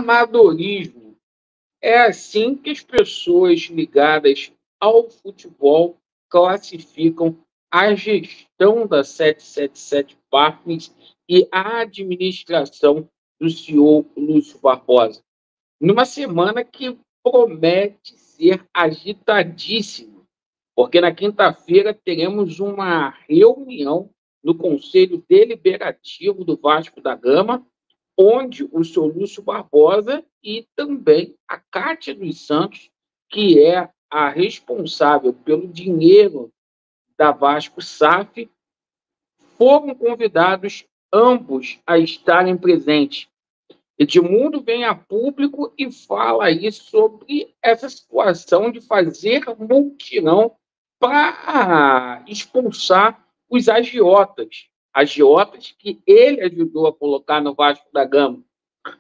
Amadorismo. É assim que as pessoas ligadas ao futebol classificam a gestão da 777 Partners e a administração do CEO Lúcio Barbosa. Numa semana que promete ser agitadíssima, porque na quinta-feira teremos uma reunião no Conselho Deliberativo do Vasco da Gama, onde o senhor Lúcio Barbosa e também a Cátia dos Santos, que é a responsável pelo dinheiro da Vasco SAF, foram convidados ambos a estarem presentes. Edmundo vem a público e fala aí sobre essa situação de fazer multirão para expulsar os agiotas que ele ajudou a colocar no Vasco da Gama.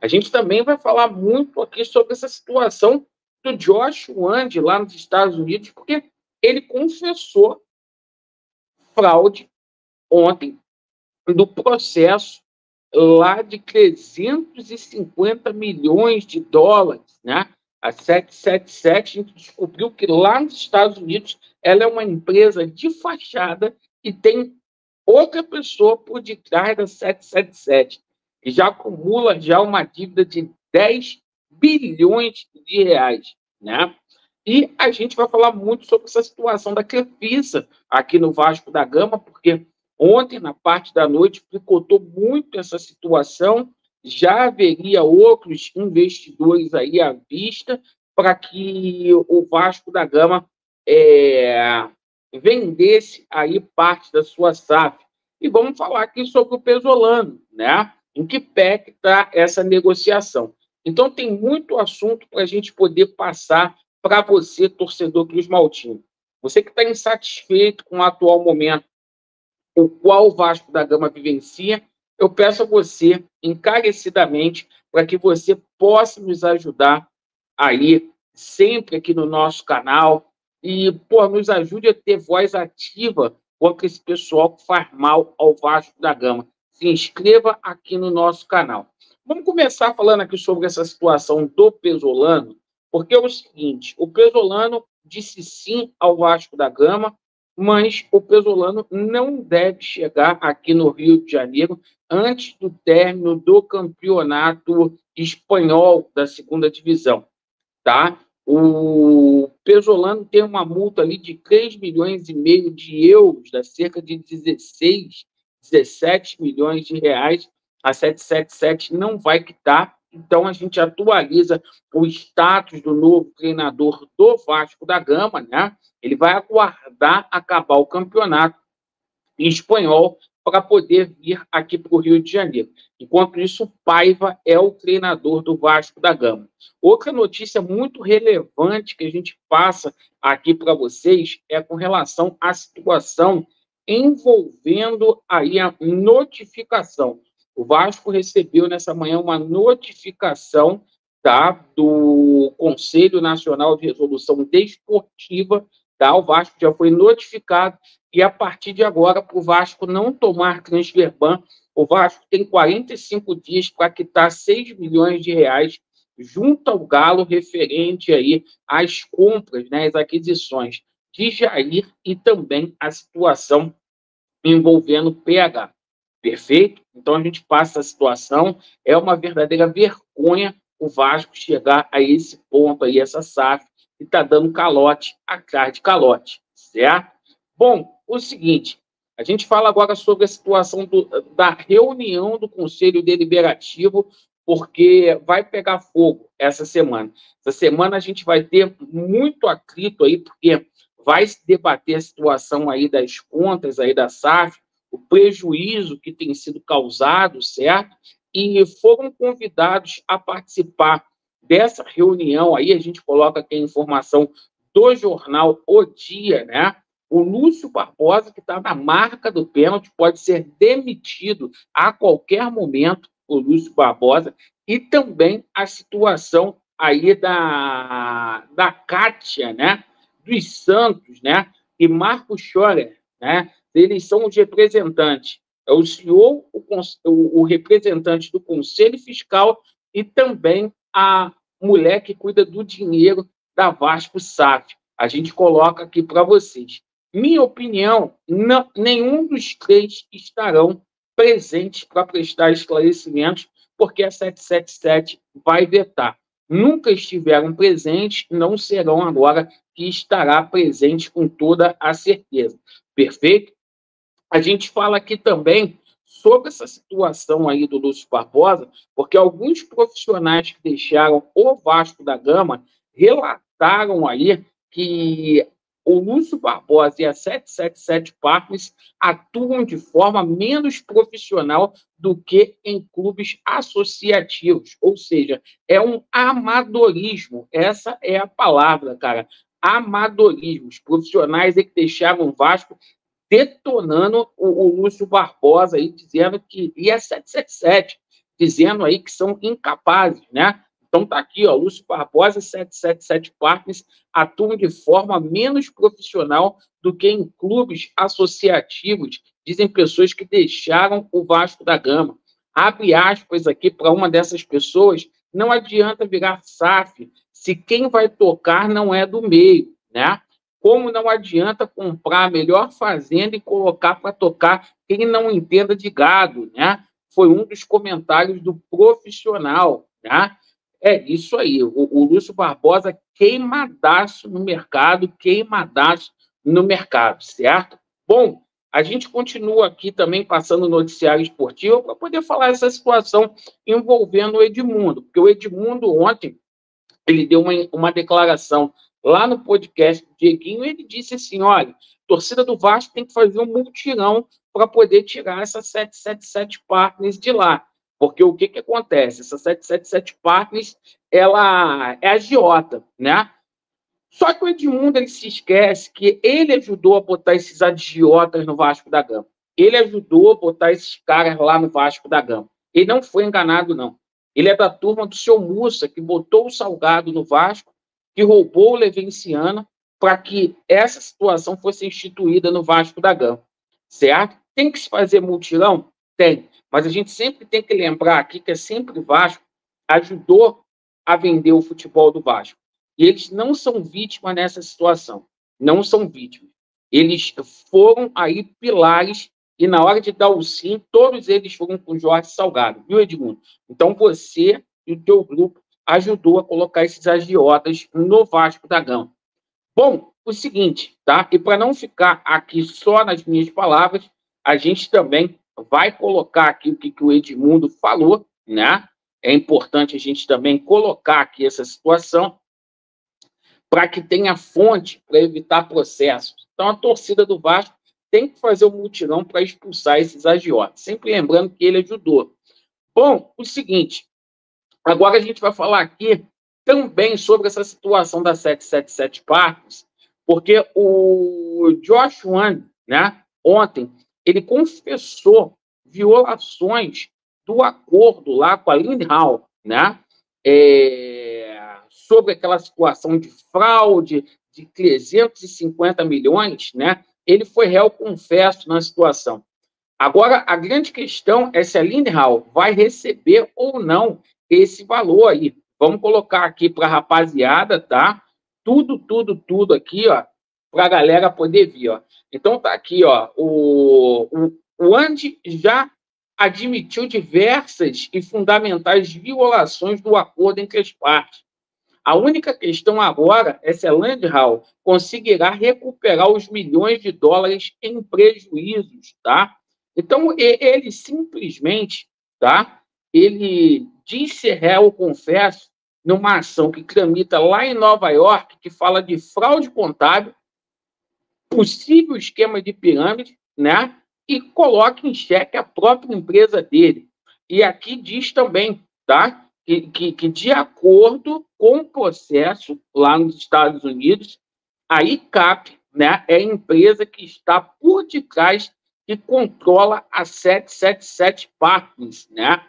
A gente também vai falar muito aqui sobre essa situação do Josh Wand lá nos Estados Unidos, porque ele confessou fraude ontem do processo lá de 350 milhões de dólares, né? A 777, a gente descobriu que lá nos Estados Unidos ela é uma empresa de fachada e tem outra pessoa por detrás da 777, que já acumula já uma dívida de 10 bilhões de reais, né? E a gente vai falar muito sobre essa situação da Crefisa aqui no Vasco da Gama, porque ontem, na parte da noite, picotou muito essa situação. Já haveria outros investidores aí à vista para que o Vasco da Gama vendesse aí parte da sua SAF. E vamos falar aqui sobre o Pesolano, né? Em que pé que está essa negociação. Então, tem muito assunto para a gente poder passar para você, torcedor Cruz Maltino. Você que está insatisfeito com o atual momento, o qual o Vasco da Gama vivencia, eu peço a você, encarecidamente, para que você possa nos ajudar aí, sempre aqui no nosso canal, e, nos ajude a ter voz ativa contra esse pessoal que faz mal ao Vasco da Gama. Se inscreva aqui no nosso canal. Vamos começar falando aqui sobre essa situação do Pesolano, porque é o seguinte, o Pesolano disse sim ao Vasco da Gama, mas o Pesolano não deve chegar aqui no Rio de Janeiro antes do término do campeonato espanhol da segunda divisão, tá? O Pesolano tem uma multa ali de 3,5 milhões de euros, dá cerca de 16, 17 milhões de reais. A 777 não vai quitar, então a gente atualiza o status do novo treinador do Vasco da Gama, né? Ele vai aguardar acabar o campeonato em espanhol para poder vir aqui para o Rio de Janeiro. Enquanto isso, Paiva é o treinador do Vasco da Gama. Outra notícia muito relevante que a gente passa aqui para vocês é com relação à situação envolvendo aí a notificação. O Vasco recebeu nessa manhã uma notificação, tá, do Conselho Nacional de Resolução Desportiva, tá? O Vasco já foi notificado e, a partir de agora, para o Vasco não tomar transfer ban, o Vasco tem 45 dias para quitar 6 milhões de reais junto ao Galo, referente aí às compras, né, às aquisições de Jair e também a situação envolvendo PH. Perfeito? Então a gente passa a situação, é uma verdadeira vergonha o Vasco chegar a esse ponto aí, essa SAF, que está dando calote atrás de calote, certo? Bom, o seguinte, a gente fala agora sobre a situação da reunião do Conselho Deliberativo, porque vai pegar fogo essa semana. Essa semana a gente vai ter muito atrito aí, porque vai se debater a situação aí das contas aí da SAF, o prejuízo que tem sido causado, certo? E foram convidados a participar dessa reunião aí, a gente coloca aqui a informação do jornal O Dia, né? O Lúcio Barbosa, que está na marca do pênalti, pode ser demitido a qualquer momento, o Lúcio Barbosa, e também a situação aí da Cátia, né? Dos Santos, né? E Marco Schorer, né? Eles são os representantes. É o CEO, o representante do Conselho Fiscal e também a mulher que cuida do dinheiro da Vasco SAF. A gente coloca aqui para vocês. Minha opinião, não, nenhum dos três estarão presentes para prestar esclarecimentos, porque a 777 vai vetar. Nunca estiveram presentes, não serão agora que estará presente com toda a certeza. Perfeito? A gente fala aqui também sobre essa situação aí do Lúcio Barbosa, porque alguns profissionais que deixaram o Vasco da Gama relataram aí que o Lúcio Barbosa e a 777 Partners atuam de forma menos profissional do que em clubes associativos, ou seja, é um amadorismo, essa é a palavra, cara, amadorismo. Os profissionais é que deixaram o Vasco detonando o Lúcio Barbosa aí, dizendo que, e a 777, dizendo aí que são incapazes, né? Então tá aqui, ó, Lúcio Barbosa e 777 Partners atuam de forma menos profissional do que em clubes associativos, dizem pessoas que deixaram o Vasco da Gama. Abre aspas aqui para uma dessas pessoas, não adianta virar SAF se quem vai tocar não é do meio, né? Como não adianta comprar a melhor fazenda e colocar para tocar quem não entenda de gado, né? Foi um dos comentários do profissional, né? É isso aí, o Lúcio Barbosa queimadaço no mercado, certo? Bom, a gente continua aqui também passando o noticiário esportivo para poder falar essa situação envolvendo o Edmundo, porque o Edmundo ontem ele deu uma declaração lá no podcast do Dieguinho, ele disse assim, olha, a torcida do Vasco tem que fazer um mutirão para poder tirar essa 777 Partners de lá. Porque o que acontece? Essa 777 Partners, ela é agiota, né? Só que o Edmundo ele se esquece que ele ajudou a botar esses agiotas no Vasco da Gama. Ele ajudou a botar esses caras lá no Vasco da Gama. Ele não foi enganado, não. Ele é da turma do seu Mussa, que botou o Salgado no Vasco, que roubou o Levenciano para que essa situação fosse instituída no Vasco da Gama. Certo? Tem que se fazer mutirão? Tem. Mas a gente sempre tem que lembrar aqui que é sempre o Vasco ajudou a vender o futebol do Vasco. E eles não são vítimas nessa situação. Não são vítimas. Eles foram aí pilares e na hora de dar o sim, todos eles foram com o Jorge Salgado, viu, Edmundo? Então você e o teu grupo ajudou a colocar esses agiotas no Vasco da Gama. Bom, o seguinte, tá? E para não ficar aqui só nas minhas palavras, a gente também vai colocar aqui o que o Edmundo falou, né? É importante a gente também colocar aqui essa situação para que tenha fonte para evitar processos. Então, a torcida do Vasco tem que fazer o mutirão para expulsar esses agiotas, sempre lembrando que ele ajudou. Bom, o seguinte, agora a gente vai falar aqui também sobre essa situação da 777 Partners, porque o Josh Wan, né, ontem, ele confessou violações do acordo lá com a Lindhall, né, sobre aquela situação de fraude de 350 milhões, né, ele foi réu confesso na situação. Agora, a grande questão é se a Lindhall vai receber ou não esse valor aí. Vamos colocar aqui para a rapaziada, tá? Tudo aqui, ó, para a galera poder ver, ó. Então, tá aqui, ó, o Andy já admitiu diversas e fundamentais violações do acordo entre as partes. A única questão agora é se a Lindhall conseguirá recuperar os milhões de dólares em prejuízos, tá? Então, ele simplesmente, tá? Ele disse réu, confesso, numa ação que tramita lá em Nova York, que fala de fraude contábil, possível esquema de pirâmide, né? E coloca em xeque a própria empresa dele. E aqui diz também, tá? Que de acordo com o processo lá nos Estados Unidos, a ICAP, né, é a empresa que está por detrás que controla a 777 Partners, né?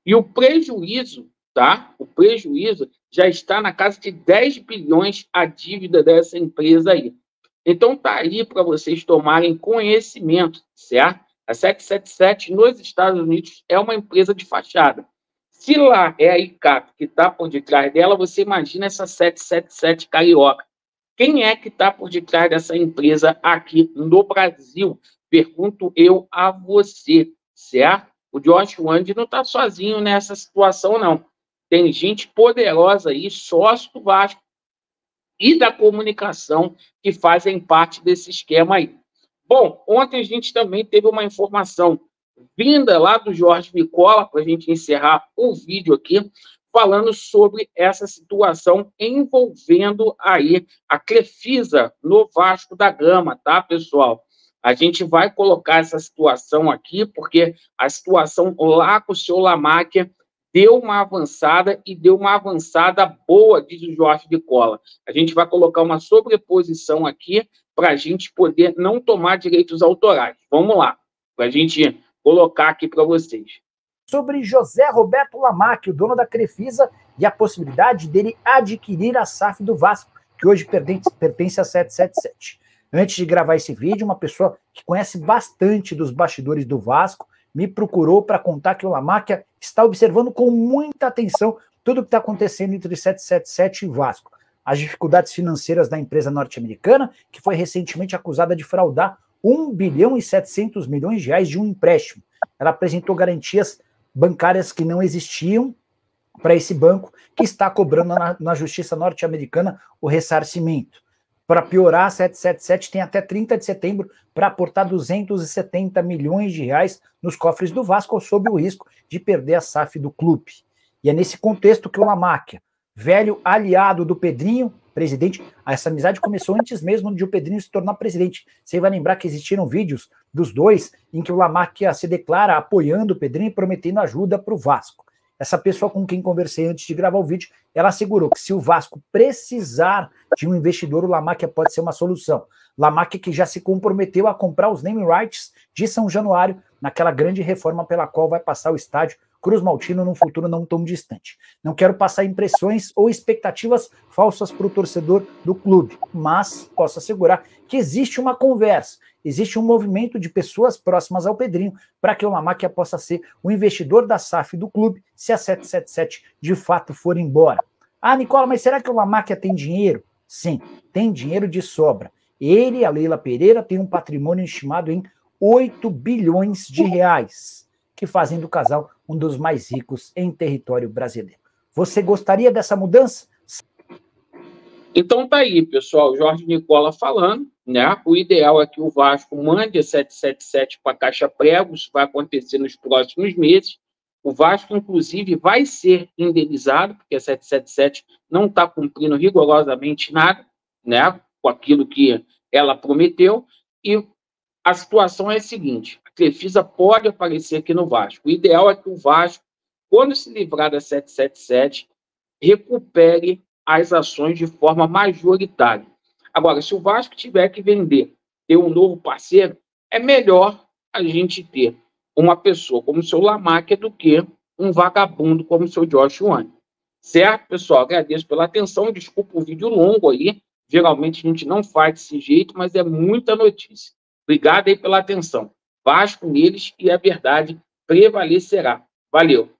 E o prejuízo, tá? O prejuízo já está na casa de 10 bilhões a dívida dessa empresa aí. Então tá aí para vocês tomarem conhecimento, certo? A 777 nos Estados Unidos é uma empresa de fachada. Se lá é a ICAP que está por detrás dela, você imagina essa 777 Carioca. Quem é que está por detrás dessa empresa aqui no Brasil? Pergunto eu a você, certo? O Josh Wand não está sozinho nessa situação, não. Tem gente poderosa aí, sócio do Vasco e da comunicação, que fazem parte desse esquema aí. Bom, ontem a gente também teve uma informação vinda lá do Jorge Nicola, para a gente encerrar o vídeo aqui, falando sobre essa situação envolvendo aí a Crefisa no Vasco da Gama, tá, pessoal? A gente vai colocar essa situação aqui, porque a situação lá com o seu Lamáquia deu uma avançada e deu uma avançada boa, diz o Jorge Nicola. A gente vai colocar uma sobreposição aqui para a gente poder não tomar direitos autorais. Vamos lá, para a gente colocar aqui para vocês. Sobre José Roberto Lamáquia, o dono da Crefisa, e a possibilidade dele adquirir a SAF do Vasco, que hoje pertence a 777. Antes de gravar esse vídeo, uma pessoa que conhece bastante dos bastidores do Vasco me procurou para contar que o Lamáquia está observando com muita atenção tudo o que está acontecendo entre 777 e Vasco. As dificuldades financeiras da empresa norte-americana, que foi recentemente acusada de fraudar 1 bilhão e 700 milhões de reais de um empréstimo. Ela apresentou garantias bancárias que não existiam para esse banco, que está cobrando na justiça norte-americana o ressarcimento. Para piorar, a 777 tem até 30 de setembro para aportar 270 milhões de reais nos cofres do Vasco, sob o risco de perder a SAF do clube. E é nesse contexto que o Lamáquia, velho aliado do Pedrinho, presidente, essa amizade começou antes mesmo de o Pedrinho se tornar presidente. Você vai lembrar que existiram vídeos dos dois em que o Lamáquia se declara apoiando o Pedrinho e prometendo ajuda para o Vasco. Essa pessoa com quem conversei antes de gravar o vídeo, ela assegurou que se o Vasco precisar de um investidor, o Lamáquia pode ser uma solução. Lamáquia que já se comprometeu a comprar os naming rights de São Januário, naquela grande reforma pela qual vai passar o estádio Cruz Maltino num futuro não tão distante. Não quero passar impressões ou expectativas falsas para o torcedor do clube, mas posso assegurar que existe uma conversa, existe um movimento de pessoas próximas ao Pedrinho para que o Lamáquia possa ser o investidor da SAF do clube se a 777 de fato for embora. Ah, Nicola, mas será que o Lamáquia tem dinheiro? Sim, tem dinheiro de sobra. Ele e a Leila Pereira têm um patrimônio estimado em 8 bilhões de reais, que fazem do casal um dos mais ricos em território brasileiro. Você gostaria dessa mudança? Então tá aí, pessoal, Jorge Nicola falando, né? O ideal é que o Vasco mande a 777 para a Caixa Prego, isso vai acontecer nos próximos meses. O Vasco, inclusive, vai ser indenizado, porque a 777 não está cumprindo rigorosamente nada, né? Com aquilo que ela prometeu, e a situação é a seguinte: a Crefisa pode aparecer aqui no Vasco. O ideal é que o Vasco, quando se livrar da 777, recupere as ações de forma majoritária. Agora, se o Vasco tiver que vender, ter um novo parceiro, é melhor a gente ter uma pessoa como o seu Lamáquia do que um vagabundo como o seu Josh Wand. Certo, pessoal? Agradeço pela atenção. Desculpa o vídeo longo aí. Geralmente a gente não faz desse jeito, mas é muita notícia. Obrigado aí pela atenção. Vasco neles e a verdade prevalecerá. Valeu!